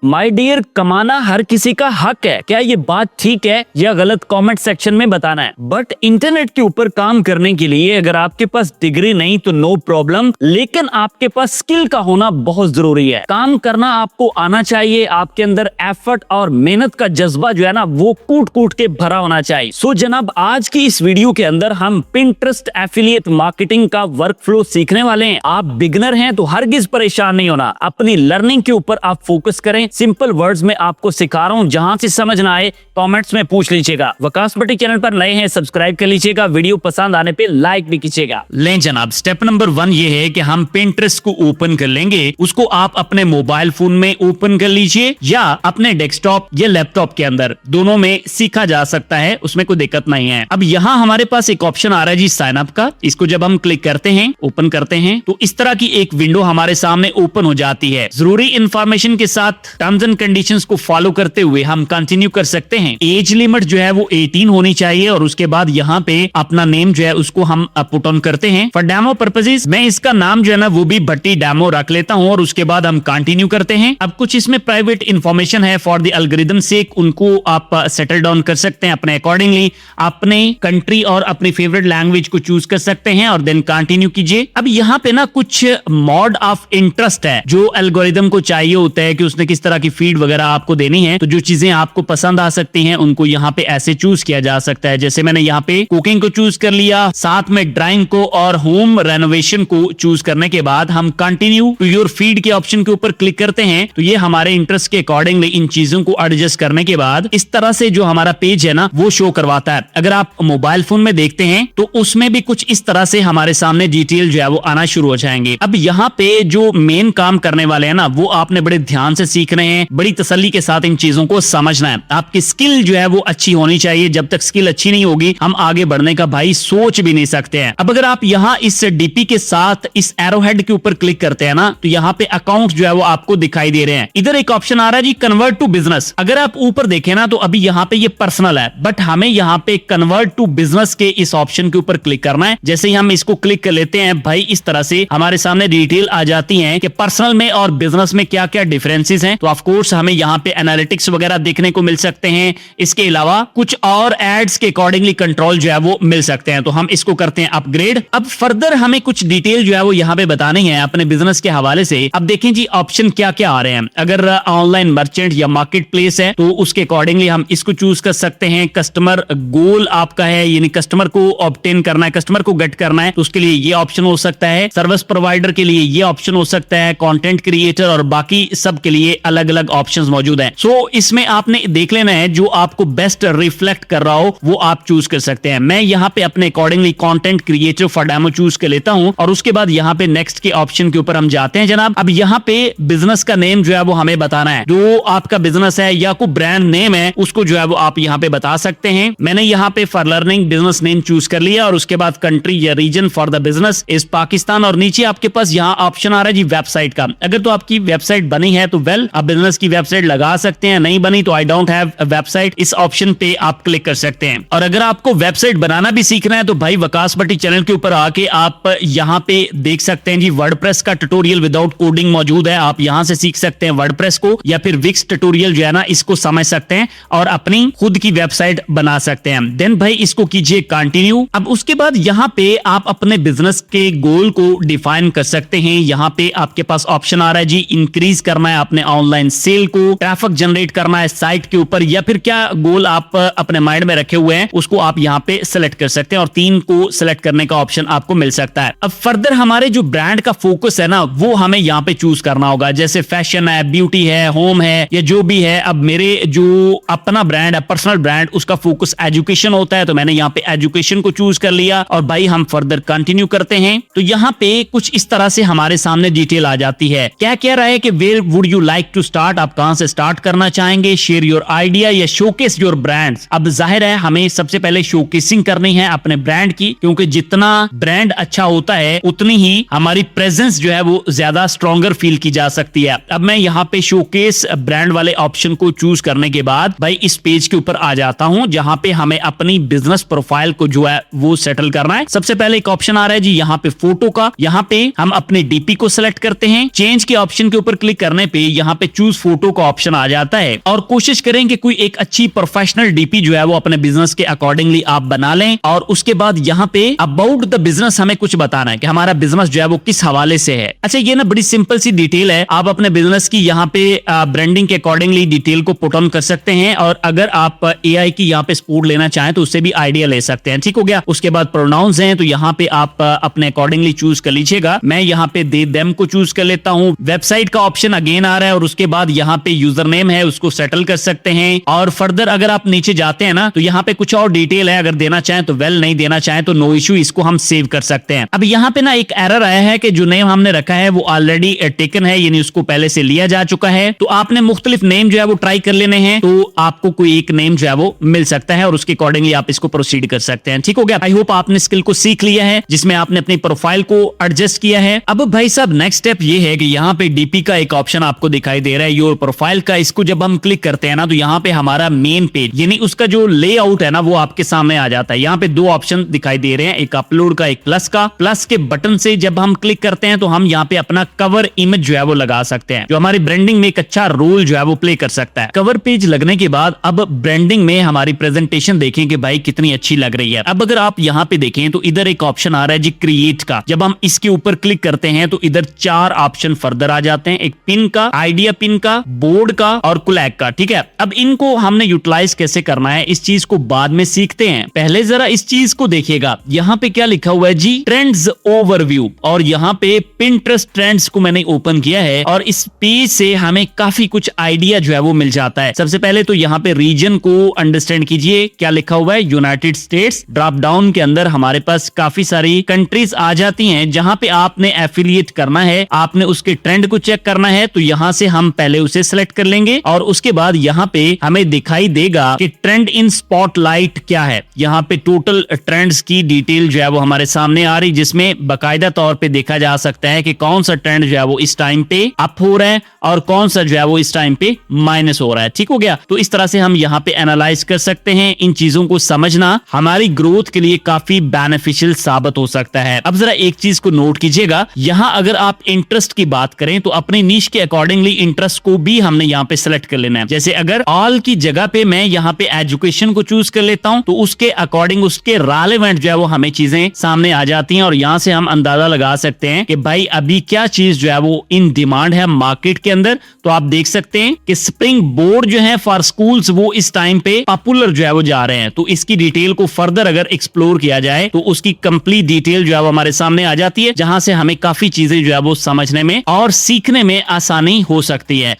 My dear, कमाना हर किसी का हक है। क्या ये बात ठीक है या गलत? कमेंट सेक्शन में बताना है। बट इंटरनेट के ऊपर काम करने के लिए अगर आपके पास डिग्री नहीं तो नो प्रॉब्लम, लेकिन आपके पास स्किल का होना बहुत जरूरी है। काम करना आपको आना चाहिए, आपके अंदर एफर्ट और मेहनत का जज्बा जो है ना वो कूट कूट के भरा होना चाहिए। सो जनाब, आज की इस वीडियो के अंदर हम पिंटरेस्ट एफिलिएट मार्केटिंग का वर्क फ्लो सीखने वाले हैं। आप बिगनर हैं तो हरगिज परेशान नहीं होना, अपनी लर्निंग के ऊपर आप फोकस करें। सिंपल वर्ड्स में आपको सिखा रहा हूं, जहां से समझ ना आए कमेंट्स में पूछ लीजिएगा। वकास भट्टी चैनल पर नए हैं, सब्सक्राइब कर लीजिएगा, वीडियो पसंद आने पे लाइक भी कीजिएगा। लें जनाब, स्टेप नंबर 1 ये है कि हम पिंटरेस्ट को ओपन कर लेंगे। उसको आप अपने मोबाइल फोन में ओपन कर लीजिए या अपने डेस्कटॉप या लैपटॉप के अंदर, दोनों में सीखा जा सकता है, उसमें कोई दिक्कत नहीं है। अब यहाँ हमारे पास एक ऑप्शन आ रहा है जी साइन अप का। इसको जब हम क्लिक करते हैं, ओपन करते हैं, तो इस तरह की एक विंडो हमारे सामने ओपन हो जाती है। जरूरी इंफॉर्मेशन के साथ टर्म्स एंड कंडीशंस को फॉलो करते हुए हम कंटिन्यू कर सकते हैं। एज लिमिट जो है वो 18 होनी चाहिए और उसके बाद यहाँ पे अपना नेम जो है उसको हम पुट ऑन करते हैं। फॉर डेमो पर्पसेस मैं इसका नाम जो है ना वो भी भट्टी डेमो रख लेता हूँ और उसके बाद हम कंटिन्यू करते हैं। अब कुछ इसमें प्राइवेट इंफॉर्मेशन है फॉर द एल्गोरिथम सेक, उनको आप सेटल डाउन कर सकते हैं अपने अकॉर्डिंगली। अपने कंट्री और अपनी फेवरेट लैंग्वेज को चूज कर सकते हैं और देन कंटिन्यू कीजिए। अब यहाँ पे ना कुछ मॉड ऑफ इंटरेस्ट है जो एल्गोरिथम को चाहिए होता है कि उसने किस तरह की फीड वगैरह आपको देनी है। तो जो चीजें आपको पसंद आ सकती हैं उनको यहाँ पे ऐसे चूज किया जा सकता है। जैसे मैंने यहाँ पे कुकिंग को चूज कर लिया, साथ में ड्राइंग को और होम रेनोवेशन को चूज करने के बाद हम कंटिन्यू टू योर फीड के ऑप्शन के ऊपर क्लिक करते हैं। तो ये हमारे इंटरेस्ट के अकॉर्डिंगली इन चीजों को एडजस्ट करने के बाद इस तरह से जो हमारा पेज है ना वो शो करवाता है। अगर आप मोबाइल फोन में देखते हैं तो उसमें भी कुछ इस तरह से हमारे सामने डिटेल जो है वो आना शुरू हो जाएंगे। अब यहाँ पे जो मेन काम करने वाले हैं ना वो आपने बड़े ध्यान से सीख रहे हैं, बड़ी तसल्ली के साथ इन चीजों को समझना है। आपकी स्किल जो है वो अच्छी होनी चाहिए। जब तक स्किल अच्छी नहीं होगी हम आगे बढ़ने का भाई सोच भी नहीं सकते हैं। अब अगर आप यहाँ इस डीपी के साथ इस एरो हेड के ऊपर क्लिक करते हैं ना तो यहाँ पे अकाउंट जो है वो आपको दिखाई दे रहे हैं। इधर एक ऑप्शन आ रहा है जी कन्वर्ट टू बिजनेस। अगर आप ऊपर देखें ना तो अभी यहाँ पे ये पर्सनल है, बट हमें यहाँ पे कन्वर्ट टू बिजनेस के इस ऑप्शन के ऊपर क्लिक करना है। जैसे ही हम इसको क्लिक कर लेते हैं भाई इस तरह से हमारे सामने डिटेल आ जाती है कि पर्सनल में और बिजनेस में क्या क्या डिफरेंसेस हैं। तो ऑफ कोर्स हमें यहाँ पे एनालिटिक्स वगैरह देखने को मिल सकते हैं। इसके अलावा कुछ और एड्स के अकॉर्डिंगली कंट्रोल जो है वो मिल सकते हैं। तो हम इसको करते हैं अपग्रेड। अब फर्दर हमें कुछ डिटेल जो है वो यहाँ पे बतानी है अपने बिजनेस के हवाले से। अब देखें जी ऑप्शन क्या क्या आ रहे हैं। अगर ऑनलाइन मर्चेंट या मार्केट प्लेस है तो उसके अकॉर्डिंगली हम इसको चूज कर सकते हैं। कस्टमर गोल आपका है, यानी कस्टमर को ऑब्टेन करना है, कस्टमर को गेट करना है, तो उसके लिए ये ऑप्शन हो सकता है। सर्विस प्रोवाइडर के लिए ये ऑप्शन हो सकता है, कंटेंट क्रिएटर और बाकी सब के लिए अलग अलग ऑप्शंस मौजूद हैं। सो इसमें आपने देख लेना है जो आपको बेस्ट रिफ्लेक्ट कर रहा हो वो आप चूज कर सकते हैं। मैं यहाँ पे अपने accordingly content creator for demo choose कर लेता हूं और उसके बाद यहाँ पे नेक्स्ट के ऑप्शन के ऊपर हम जाते हैं जनाब। अब यहाँ पे बिजनेस का नेम जो है वो हमें बताना है। जो आपका बिजनेस है या कोई ब्रांड नेम है उसको जो है वो आप यहाँ पे बता सकते हैं। मैंने यहाँ पे for learning business name choose कर लिया और उसके बाद कंट्री या region for the business is Pakistan और नीचे आपके पास यहाँ ऑप्शन आ रहा है जी वेबसाइट का। अगर तो आपकी वेबसाइट बनी है तो वेल आप बिजनेस की वेबसाइट लगा सकते हैं, नहीं बनी तो I don't have a website, इस ऑप्शन पे आप क्लिक कर सकते हैं। और अगर आपको वेबसाइट बनाना भी सीखना है तो भाई वकास भट्टी चैनल के ऊपर आके आप यहाँ पे देख सकते हैं जी वर्डप्रेस का ट्यूटोरियल विदाउट कोडिंग मौजूद है। आप यहाँ से सीख सकते हैं वर्डप्रेस को या फिर विक्स ट्यूटोरियल जो है ना इसको समझ सकते हैं और अपनी खुद की वेबसाइट बना सकते हैं। देन भाई इसको कीजिए कंटिन्यू। अब उसके बाद यहाँ पे आप अपने बिजनेस के गोल को डिफाइन कर सकते हैं। यहाँ पे आपके पास ऑप्शन आ रहा है जी इंक्रीज करना है अपने ऑनलाइन सेल को, ट्रैफिक जनरेट करना है साइट के ऊपर, या फिर क्या गोल आप अपने माइंड में रखे हुए हैं उसको आप यहाँ पे सिलेक्ट कर सकते हैं और 3 को सिलेक्ट करने का ऑप्शन आपको मिल सकता है। अब फर्दर हमारे जो ब्रांड का फोकस है ना वो हमें यहाँ पे चूज करना होगा। जैसे फैशन है, ब्यूटी है, होम है या जो भी है। अब मेरे जो अपना ब्रांड है, पर्सनल ब्रांड, उसका फोकस एजुकेशन होता है तो मैंने यहाँ पे एजुकेशन को चूज कर लिया और भाई हम फर्दर कंटिन्यू करते हैं। तो यहाँ पे कुछ इस तरह से हमारे सामने डिटेल आ जाती है। क्या कह रहा है कि where would you like to start, आप कहां से स्टार्ट करना चाहेंगे, शेयर योर आइडिया या या शोकेस योर ब्रांड्स। अब जाहिर है हमें सबसे पहले शोकेसिंग करनी है अपने ब्रांड की, क्योंकि जितना ब्रांड अच्छा होता है उतनी ही हमारी प्रेजेंस जो है वो ज्यादा स्ट्रॉन्गर फील की जा सकती है। अब मैं यहाँ पे शोकेस ब्रांड वाले ऑप्शन को चूज करने के बाद भाई इस पेज के ऊपर आ जाता हूँ, जहां पे हमें अपनी बिजनेस प्रोफाइल को जो है वो सेटल करना है। सबसे पहले एक ऑप्शन आ रहा है जी यहाँ पे फोटो का, यहाँ पे हम अपने डीपी को सिलेक्ट करते हैं। चेंज के ऑप्शन के ऊपर क्लिक करने पे यहाँ पे चूज फोटो का ऑप्शन आ जाता है और कोशिश करें कि कोई एक अच्छी प्रोफेशनल डीपी जो है वो अपने बिजनेस के अकॉर्डिंगली आप बना लें। और उसके बाद यहाँ पे अबाउट द बिजनेस हमें कुछ बताना है कि हमारा बिजनेस जो है वो किस हवाले से है। अच्छा, ये ना बड़ी सिंपल सी डिटेल है, आप अपने बिजनेस की यहाँ पे ब्रांडिंग के अकॉर्डिंगली डिटेल को पुट ऑन कर सकते हैं और अगर आप एआई की यहाँ पे सपोर्ट लेना चाहें तो उससे भी आइडिया ले सकते हैं। ठीक हो गया। उसके बाद प्रोनाउंस हैं तो यहाँ पे आप अपने अकॉर्डिंगली चूज कर लीजिएगा। मैं यहाँ पे दे देम को चूज कर लेता हूँ। वेबसाइट का ऑप्शन अगेन आ रहा है और उसके बाद यहाँ पे यूजर नेम है उसको सेटल कर सकते हैं। और फर्दर अगर आप नीचे जाते हैं ना तो यहाँ पे कुछ और डिटेल है, अगर देना चाहें तो वेल, नहीं देना चाहें तो नो इशू, इसको हम सेव कर सकते हैं। अब यहाँ पे ना एक एरर आया है कि जो नेम हमने रखा है वो ऑलरेडी टेकन है, यानी उसको पहले से लिया जा चुका है। तो आपने मुख्तलिफ नेम जो है वो ट्राई कर लेने हैं, तो आपको कोई एक नेम जो है वो मिल सकता है और उसके अकॉर्डिंगली आप इसको प्रोसीड कर सकते हैं। ठीक हो गया। आई होप आपने स्किल को सीख लिया है जिसमें आपने अपनी प्रोफाइल को एडजस्ट किया है। अब भाई साहब नेक्स्ट स्टेप ये है कि यहाँ पे डीपी का एक ऑप्शन आपको दिखाई दे रहा है योर प्रोफाइल का। इसको जब हम क्लिक करते हैं ना तो यहाँ पे हमारा मेन पेज यानी उसका जो लेआउट है ना वो आपके सामने आ जाता है। यहाँ पे दो ऑप्शन दिखाई दे रहे हैं, एक अपलोड का, एक प्लस का। प्लस के बटन से जब हम क्लिक करते हैं तो हम यहाँ पे अपना कवर इमेज जो है वो लगा सकते हैं, जो हमारी ब्रांडिंग में एक अच्छा रोल जो है वो प्ले कर सकता है। कवर पेज लगने के बाद अब ब्रांडिंग में हमारी प्रेजेंटेशन देखें कि भाई कितनी अच्छी लग रही है। अब अगर आप यहाँ पे देखें तो इधर एक ऑप्शन आ रहा है जी क्रिएट का। जब हम इसके ऊपर क्लिक करते हैं तो इधर 4 ऑप्शन फर्दर आ जाते हैं, एक पिन का, आइडिया पिन का, बोर्ड का और क्लैग का। ठीक है। अब इनको हमने यूटिलाइज कैसे करना है इस चीज को बाद में सीखते हैं। पहले जरा इस चीज को देखिएगा, यहाँ पे क्या लिखा हुआ है जी, ट्रेंड्स ओवरव्यू। और यहाँ पे पिंटरेस्ट ट्रेंड्स को मैंने ओपन किया है और इस पेज से हमें काफी कुछ आइडिया जो है वो मिल जाता है। सबसे पहले तो यहाँ पे रीजन को अंडरस्टैंड कीजिए, क्या लिखा हुआ है, यूनाइटेड स्टेट्स। ड्रॉप डाउन के अंदर हमारे पास काफी सारी कंट्रीज आ जाती हैं जहां पे आपने एफिलिएट करना है, आपने उसके ट्रेंड को चेक करना है। तो यहां से हम पहले उसे सिलेक्ट कर लेंगे और उसके बाद यहाँ पे हमें दिखाई देगा कि ट्रेंड इन स्पॉटलाइट क्या है। यहाँ पे टोटल ट्रेंड्स की डिटेल जो है वो हमारे सामने आ रही, जिसमें बाकायदा तौर पे देखा जा सकता है कि कौन सा ट्रेंड जो है वो इस टाइम पे अप हो रहा है और कौन सा जो है वो इस टाइम पे माइनस हो रहा है। ठीक हो गया। तो इस तरह से हम यहाँ पे एनालाइज कर सकते हैं। इन चीजों को समझना हमारी ग्रोथ के लिए काफी बेनिफिशियल साबित हो सकता है। अब जरा एक चीज को नोट कीजिएगा, यहाँ अगर आप इंटरेस्ट की बात करें तो अपनी नीश के अकॉर्डिंगली इंटरेस्ट को भी हमने यहाँ पे सिलेक्ट कर लेना है। जैसे अगर ऑल की जगह पे मैं यहाँ पे एजुकेशन को चूज कर लेता हूँ तो उसके अकॉर्डिंग उसके रेलेवेंट जो है वो हमें चीजें सामने आ जाती हैं और यहाँ से हम अंदाजा लगा सकते हैं कि भाई अभी क्या चीज जो है वो इन डिमांड है मार्केट के अंदर। तो आप देख सकते हैं कि स्प्रिंग बोर्ड जो है फॉर स्कूल्स वो इस टाइम पे पॉपुलर जो है वो जा रहे हैं। तो इसकी डिटेल को फर्दर अगर एक्सप्लोर किया जाए तो उसकी कंप्लीट डिटेल जो है वो हमारे सामने आ जाती है, जहां से हमें काफी चीजें जो है वो समझने में और सीखने में आसानी हो सकती है।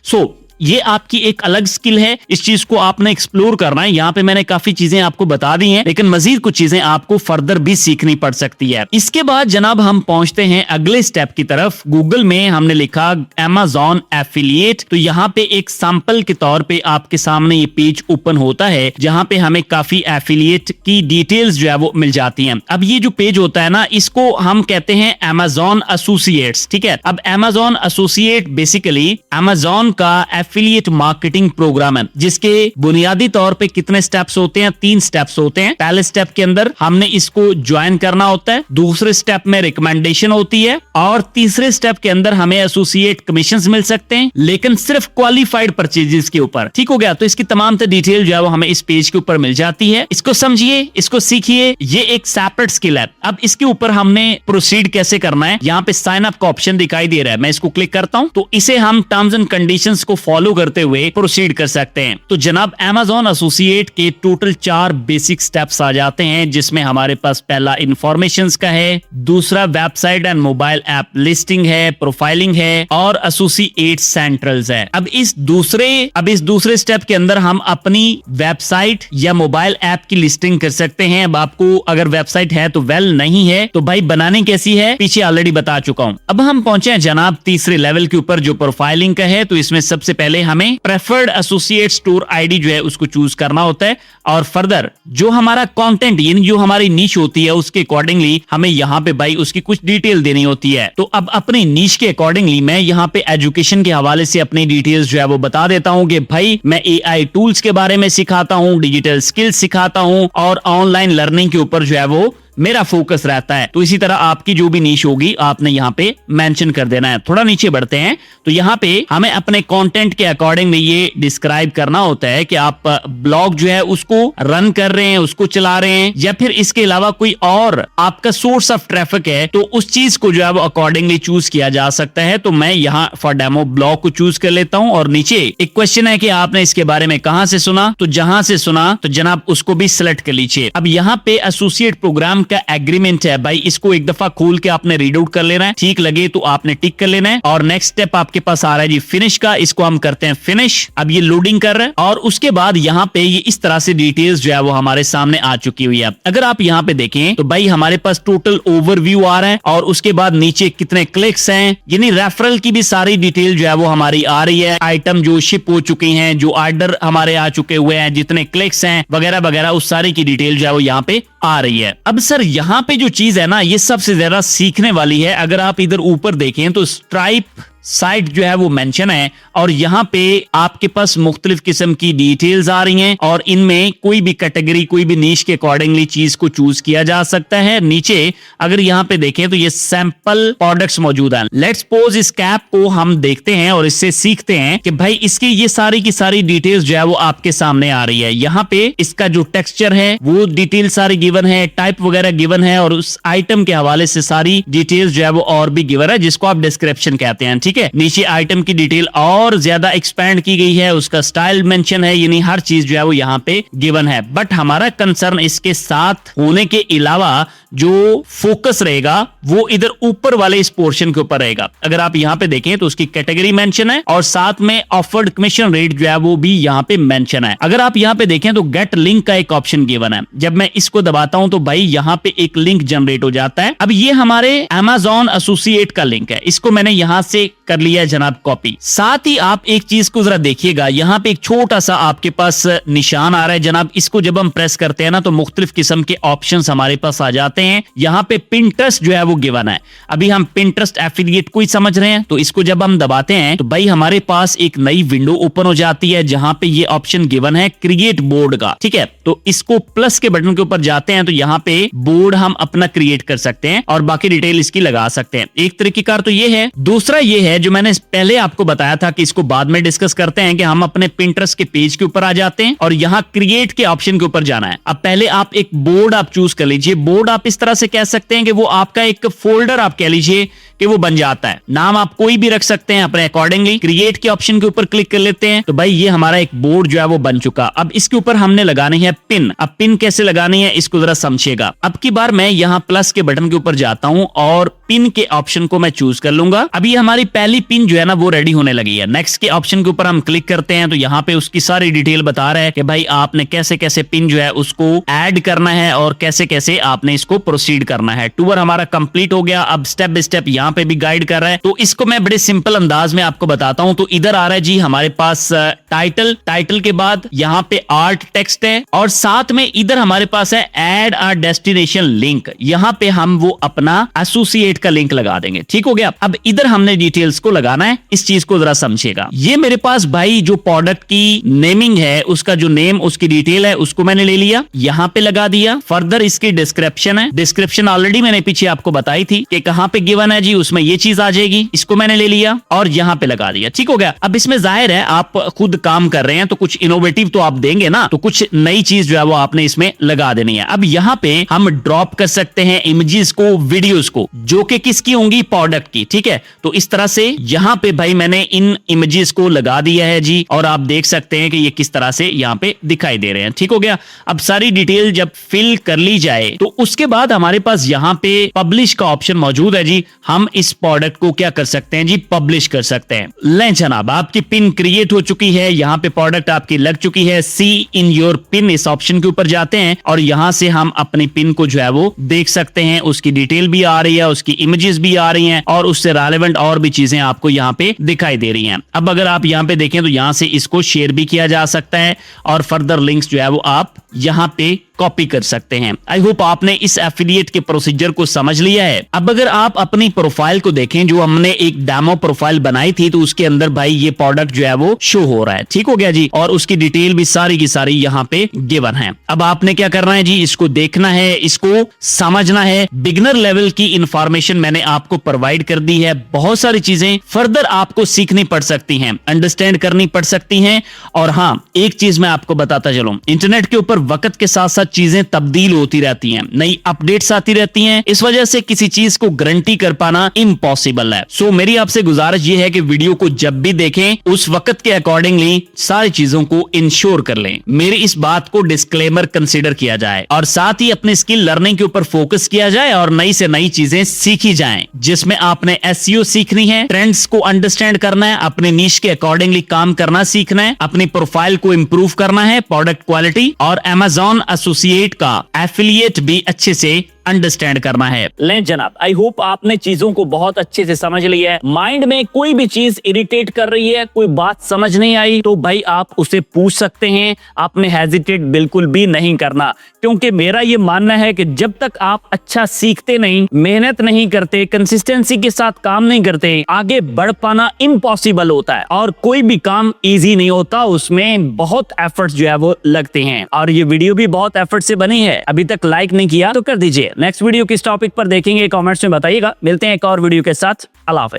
ये आपकी एक अलग स्किल है, इस चीज को आपने एक्सप्लोर करना है। यहाँ पे मैंने काफी चीजें आपको बता दी हैं, लेकिन मजीद कुछ चीजें आपको फर्दर भी सीखनी पड़ सकती है। इसके बाद जनाब हम पहुंचते हैं अगले स्टेप की तरफ। गूगल में हमने लिखा Amazon एफिलिएट। तो यहाँ पे एक सैंपल के तौर पे आपके सामने ये पेज ओपन होता है जहाँ पे हमें काफी एफिलिएट की डिटेल्स जो है वो मिल जाती हैं। अब ये जो पेज होता है ना, इसको हम कहते हैं Amazon एसोसिएट्स। ठीक है। अब Amazon एसोसिएट बेसिकली Amazon का एफिलिएट मार्केटिंग प्रोग्राम है, जिसके बुनियादी तौर पे कितने स्टेप्स होते हैं, 3 स्टेप्स होते हैं। पहले स्टेप के अंदर हमने इसको ज्वाइन करना होता है, दूसरे स्टेप में रिकमेंडेशन होती है और तीसरे स्टेप के अंदर हमें एसोसिएट कमीशंस मिल सकते हैं, लेकिन सिर्फ क्वालिफाइड परचेजेस के ऊपर। ठीक हो गया। तो इसकी तमाम डिटेल जो है वो हमें इस पेज के ऊपर मिल जाती है। इसको समझिए, इसको सीखिए, ये एक सेपरेट स्किल है। अब इसके ऊपर हमने प्रोसीड कैसे करना है, यहाँ पे साइन अप का ऑप्शन दिखाई दे रहा है, मैं इसको क्लिक करता हूँ तो इसे हम टर्म्स एंड कंडीशंस को फॉलो करते हुए प्रोसीड कर सकते हैं। तो जनाब Amazon एसोसिएट के टोटल 4 बेसिक स्टेप्स आ जाते हैं, जिसमें हमारे पास पहला इंफॉर्मेशंस का है, दूसरा website and mobile app listing है, प्रोफाइलिंग है और एसोसिएट सेंट्रल्स है। अब इस दूसरे स्टेप के अंदर हम अपनी वेबसाइट या मोबाइल ऐप की लिस्टिंग कर सकते हैं। अब आपको अगर वेबसाइट है तो वेल, नहीं है तो भाई बनानी कैसी है पीछे ऑलरेडी बता चुका हूं। अब हम पहुंचे हैं जनाब तीसरे लेवल के ऊपर जो प्रोफाइलिंग का है। तो इसमें सबसे पहले हमें प्रेफर्ड एसोसिएट स्टोर आईडी जो है उसको चूज करना होता है, और फर्दर जो हमारा कंटेंट यानी जो हमारी नीश होती है उसके अकॉर्डिंगली हमें यहाँ पे भाई उसकी कुछ डिटेल देनी होती है। तो अब अपनी नीश के अकॉर्डिंगली मैं यहाँ पे एजुकेशन के हवाले से अपनी डिटेल्स जो है वो बता देता हूँ कि भाई मैं एआई टूल्स के बारे में सिखाता हूँ, डिजिटल स्किल्स सिखाता हूँ और ऑनलाइन लर्निंग के ऊपर जो है वो मेरा फोकस रहता है। तो इसी तरह आपकी जो भी नीश होगी आपने यहाँ पे मेंशन कर देना है। थोड़ा नीचे बढ़ते हैं तो यहाँ पे हमें अपने कंटेंट के अकॉर्डिंगली ये डिस्क्राइब करना होता है कि आप ब्लॉग जो है उसको रन कर रहे हैं, उसको चला रहे हैं, या फिर इसके अलावा कोई और आपका सोर्स ऑफ ट्रैफिक है तो उस चीज को जो है वो अकॉर्डिंगली चूज किया जा सकता है। तो मैं यहाँ फॉर डेमो ब्लॉग को चूज कर लेता हूँ, और नीचे एक क्वेश्चन है कि आपने इसके बारे में कहां से सुना, तो जहां से सुना तो जनाब उसको भी सिलेक्ट कर लीजिए। अब यहाँ पे एसोसिएट प्रोग्राम का एग्रीमेंट है भाई, इसको एक दफा खोल के आपने रीड आउट कर लेना है, ठीक लगे तो आपने टिक कर लेना है। और नेक्स्ट स्टेप आपके पास आ रहा है जी फिनिश का, इसको हम करते हैं फिनिश। अब ये लोडिंग कर रहा है और उसके बाद यहाँ पे ये इस तरह से डिटेल्स जो है वो हमारे सामने आ चुकी हुई है। अगर आप यहाँ पे देखें तो भाई हमारे पास टोटल ओवरव्यू आ रहा है, और उसके बाद नीचे कितने क्लिक्स हैं, यानी रेफरल की भी सारी डिटेल जो है वो हमारी आ रही है, आइटम जो शिप हो चुकी हैं, जो ऑर्डर हमारे आ चुके हुए हैं, जितने क्लिक्स हैं वगैरह वगैरह, उस सारी की डिटेल जो है वो यहाँ पे आ रही है। अब सर यहाँ पे जो चीज है ना ये सबसे ज्यादा सीखने वाली है। अगर आप इधर ऊपर देखें तो स्ट्राइप साइट जो है वो मेंशन है, और यहाँ पे आपके पास मुख्तलिफ किस्म की डिटेल्स आ रही हैं, और इनमें कोई भी कैटेगरी कोई भी नीश के अकॉर्डिंगली चीज को चूज किया जा सकता है। नीचे अगर यहाँ पे देखें तो ये सैंपल प्रोडक्ट्स मौजूद हैं। लेट्स सपोज इस कैप को हम देखते हैं और इससे सीखते हैं कि भाई इसकी ये सारी की सारी डिटेल्स जो है वो आपके सामने आ रही है। यहाँ पे इसका जो टेक्सचर है वो डिटेल सारी गिवन है, टाइप वगैरह गिवन है, और उस आइटम के हवाले से सारी डिटेल्स जो है वो और भी गिवन है, जिसको आप डिस्क्रिप्शन कहते हैं। ठीक है, नीचे आइटम की डिटेल और ज्यादा एक्सपेंड की गई है, उसका स्टाइल मेंशन है, यानी हर चीज जो है वो यहाँ पे गिवन है। बट हमारा कंसर्न इसके साथ होने के अलावा जो फोकस रहेगा वो इधर ऊपर वाले इस पोर्शन के ऊपर रहेगा। अगर आप यहाँ पे देखें तो उसकी कैटेगरी मेंशन है, और साथ में ऑफर्ड कमीशन रेट जो है वो भी यहाँ पे मेंशन है। अगर आप यहाँ पे देखें तो गेट लिंक का एक ऑप्शन गिवन है। जब मैं इसको दबाता हूं तो भाई यहाँ पे एक लिंक जनरेट हो जाता है। अब ये हमारे Amazon एसोसिएट का लिंक है, इसको मैंने यहां से कर लिया जनाब कॉपी। साथ ही आप एक चीज को जरा देखिएगा, यहाँ पे एक छोटा सा आपके पास निशान आ रहा है जनाब, इसको जब हम प्रेस करते हैं ना तो मुख्तलिफ किस्म के ऑप्शंस हमारे पास आ जाते हैं। यहाँ पे पिंटरेस्ट जो है वो गिवन है। अभी हम पिंटरेस्ट एफिलिएट को ही समझ रहे हैं, तो इसको जब हम दबाते हैं तो भाई हमारे पास एक नई विंडो ओपन हो जाती है जहां पे ये ऑप्शन गिवन है क्रिएट बोर्ड का। ठीक है, तो इसको प्लस के बटन के ऊपर जाते हैं तो यहाँ पे बोर्ड हम अपना क्रिएट कर सकते हैं और बाकी डिटेल इसकी लगा सकते हैं। एक तरीकेकार तो ये है। दूसरा ये है जो मैंने पहले आपको बताया था कि इसको बाद में डिस्कस करते हैं, कि हम अपने पिंटरेस्ट के पेज के ऊपर आ जाते हैं और यहाँ क्रिएट के ऑप्शन के ऊपर जाना है। अब पहले आप एक बोर्ड आप चूज कर लीजिए। बोर्ड आप इस तरह से कह सकते हैं कि वो आपका एक फोल्डर आप कह लीजिए कि वो बन जाता है। नाम आप कोई भी रख सकते हैं अपने अकॉर्डिंगली। क्रिएट के ऑप्शन के ऊपर क्लिक कर लेते हैं तो भाई ये हमारा एक बोर्ड जो है वो बन चुका। अब इसके ऊपर हमने लगानी है पिन। अब पिन कैसे लगानी है इसको जरा समझिएगा। अब की बार मैं यहाँ प्लस के बटन के ऊपर जाता हूँ और पिन के ऑप्शन को मैं चूज कर लूंगा। अभी हमारी पहली पिन जो है ना वो रेडी होने लगी है। नेक्स्ट के ऑप्शन के ऊपर हम क्लिक करते हैं तो यहाँ पे उसकी सारी डिटेल बता रहा है कि भाई आपने कैसे कैसे पिन जो है उसको ऐड करना है और कैसे कैसे आपने इसको प्रोसीड करना है। टूर हमारा कंप्लीट हो गया। अब स्टेप बाय स्टेप यहाँ पे भी गाइड कर रहा है, तो इसको मैं बड़े सिंपल अंदाज में आपको बताता हूं। तो इधर आ रहा है जी हमारे पास टाइटल। टाइटल के बाद यहाँ पे आर्ट टेक्स्ट है और साथ में इधर हमारे पास है ऐड अ डेस्टिनेशन लिंक। यहाँ पे हम वो अपना एसोसिएट का लिंक लगा देंगे। ठीक हो गया। अब इधर हमने डिटेल्स को लगाना है। इस चीज को जरा समझिएगा। ये मेरे पास भाई जो प्रोडक्ट की नेमिंग है उसका जो नेम उसकी डिटेल है उसको मैंने ले लिया, यहाँ पे लगा दिया। फर्दर इसकी डिस्क्रिप्शन है। डिस्क्रिप्शन ऑलरेडी मैंने पीछे आपको बताई थी कि कहाँ पे गिवन है जी, उसमें ये चीज आ जाएगी। इसको मैंने ले लिया और यहाँ पे लगा दिया। ठीक हो गया। अब इसमें जाहिर है आप खुद काम कर रहे हैं तो कुछ इनोवेटिव तो आप देंगे ना, तो कुछ नई चीज जो है वो आपने इसमें लगा देनी है। अब यहाँ पे हम ड्रॉप कर सकते हैं इमेजेस को, वीडियोस को, जो कि किसकी होंगी, प्रोडक्ट की। ठीक है, तो इस तरह से यहाँ पे भाई मैंने इन इमेजेस को लगा दिया है जी, और आप देख सकते हैं कि ये किस तरह से यहाँ पे दिखाई दे रहे हैं। ठीक हो गया। अब सारी डिटेल जब फिल कर ली जाए तो उसके बाद हमारे पास यहाँ पे पब्लिश का ऑप्शन मौजूद है जी। हम हम इस प्रोडक्ट को क्या कर सकते हैं जी, पब्लिश कर सकते हैं। ले जनाब, आपकी पिन क्रिएट हो चुकी है, यहाँ पे प्रोडक्ट आपकी लग चुकी है। सी इन योर पिन इस ऑप्शन के ऊपर जाते हैं और यहाँ से हम अपनी पिन को जो है वो देख सकते हैं। उसकी डिटेल भी आ रही है, उसकी इमेजेस भी आ रही हैं और उससे रेलेवेंट और भी चीजें आपको यहाँ पे दिखाई दे रही हैं। अब अगर आप यहाँ पे देखें तो यहाँ से इसको शेयर भी किया जा सकता है और फर्दर लिंक्स जो है वो आप यहाँ पे कॉपी कर सकते हैं। आई होप आपने इस एफिलिएट के प्रोसीजर को समझ लिया है। अब अगर आप अपनी प्रोफाइल को देखें, जो हमने एक डेमो प्रोफाइल बनाई थी, तो उसके अंदर भाई ये प्रोडक्ट जो है वो शो हो रहा है। ठीक हो गया जी, और उसकी डिटेल भी सारी की सारी यहाँ पे गिवन है। अब आपने क्या करना है जी, इसको देखना है, इसको समझना है। बिगिनर लेवल की इंफॉर्मेशन मैंने आपको प्रोवाइड कर दी है। बहुत सारी चीजें फर्दर आपको सीखनी पड़ सकती हैं, अंडरस्टैंड करनी पड़ सकती हैं। और हाँ, एक चीज मैं आपको बताता चलूं, इंटरनेट के ऊपर वक्त के साथ साथ चीजें तब्दील होती रहती हैं, नई अपडेट्स आती रहती हैं। इस वजह से किसी चीज को गारंटी कर पाना इम्पॉसिबल है। सो मेरी आपसे गुजारिश ये है कि वीडियो को जब भी देखें उस वक्त के अकॉर्डिंगली सारी चीजों को इंश्योर कर लें। मेरी इस बात को डिस्क्लेमर कंसीडर किया जाए और साथ ही अपनी स्किल लर्निंग के ऊपर फोकस किया जाए और नई से नई चीजें सीखी जाएं, जिसमें आपने एसईओ सीखनी है, ट्रेंड्स को अंडरस्टैंड करना है, अपने नीश के अकॉर्डिंगली काम करना सीखना है, अपनी प्रोफाइल को इंप्रूव करना है, प्रोडक्ट क्वालिटी और Amazon एसोसिएट का एफिलिएट भी अच्छे से अंडरस्टैंड करना है। ले जनाब, आई होप आपने चीजों को बहुत अच्छे से समझ लिया है। माइंड में कोई भी चीज इरिटेट कर रही है, कोई बात समझ नहीं आई, तो भाई आप उसे पूछ सकते हैं। आपने हेजिटेट बिल्कुल भी नहीं करना, क्योंकि मेरा ये मानना है कि जब तक आप अच्छा सीखते नहीं, मेहनत नहीं करते, कंसिस्टेंसी के साथ काम नहीं करते, आगे बढ़ पाना इम्पॉसिबल होता है। और कोई भी काम इजी नहीं होता, उसमें बहुत एफर्ट्स जो है वो लगते हैं। और ये वीडियो भी बहुत एफर्ट से बनी है। अभी तक लाइक नहीं किया तो कर दीजिए। नेक्स्ट वीडियो किस टॉपिक पर देखेंगे कमेंट्स में बताइएगा। मिलते हैं एक और वीडियो के साथ। अल्लाह हाफिज।